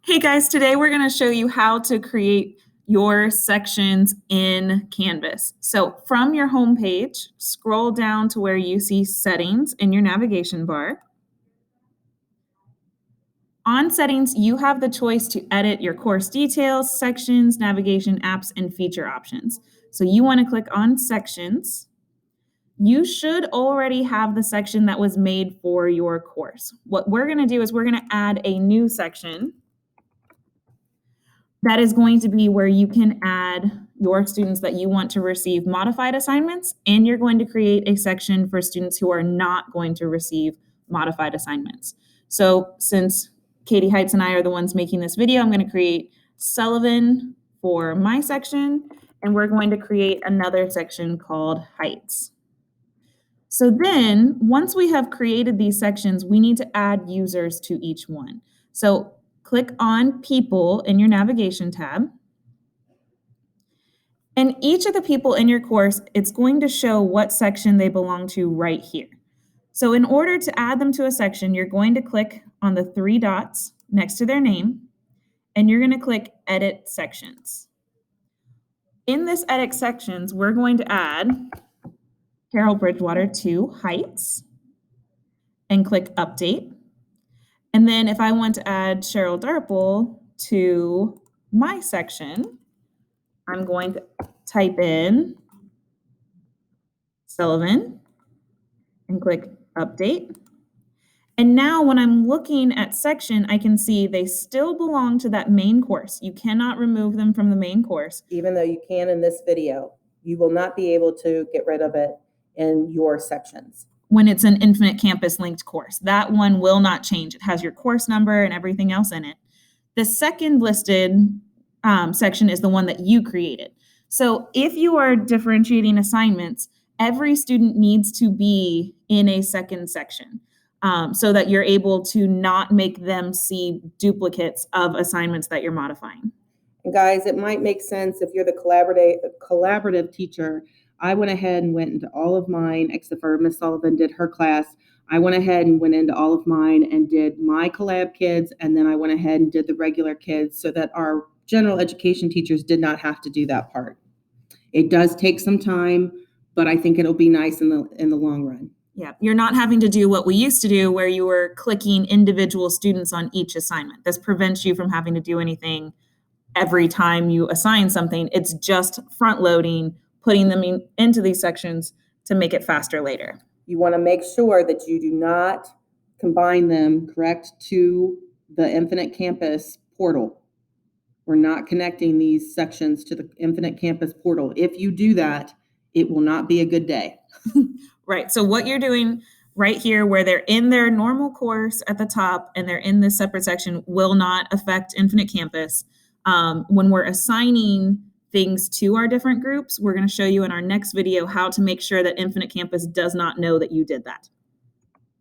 Hey guys, today we're going to show you how to create your sections in Canvas. So from your home page, scroll down to where you see settings in your navigation bar. On settings, you have the choice to edit your course details, sections, navigation, apps, and feature options. So you want to click on sections. You should already have the section that was made for your course. What we're going to do is we're going to add a new section. That is going to be where you can add your students that you want to receive modified assignments, and you're going to create a section for students who are not going to receive modified assignments. So since Katie Heights and I are the ones making this video, I'm going to create Sullivan for my section, and we're going to create another section called Heights. So then, once we have created these sections, we need to add users to each one. So click on People in your navigation tab. And each of the people in your course, it's going to show what section they belong to right here. So in order to add them to a section, you're going to click on the three dots next to their name, and you're going to click Edit Sections. In this Edit Sections, we're going to add Carol Bridgewater to Heights and click Update. And then if I want to add Cheryl Darple to my section, I'm going to type in Sullivan and click Update. And now when I'm looking at section, I can see they still belong to that main course. You cannot remove them from the main course. Even though you can in this video, you will not be able to get rid of it in your sections. When it's an Infinite Campus linked course, that one will not change. It has your course number and everything else in it. The second listed section is the one that you created. So if you are differentiating assignments, every student needs to be in a second section so that you're able to not make them see duplicates of assignments that you're modifying. And guys, it might make sense if you're the collaborative teacher. I went ahead and went into all of mine, except for Miss Sullivan did her class. I went ahead and went into all of mine and did my collab kids, and then I went ahead and did the regular kids so that our general education teachers did not have to do that part. It does take some time, but I think it'll be nice in the long run. Yeah, you're not having to do what we used to do where you were clicking individual students on each assignment. This prevents you from having to do anything every time you assign something. It's just front loading, putting them into these sections to make it faster later. You want to make sure that you do not combine them, correct, to the Infinite Campus portal. We're not connecting these sections to the Infinite Campus portal. If you do that, it will not be a good day. Right. So what you're doing right here, where they're in their normal course at the top and they're in this separate section, will not affect Infinite Campus. When we're assigning things to our different groups, we're going to show you in our next video how to make sure that Infinite Campus does not know that you did that.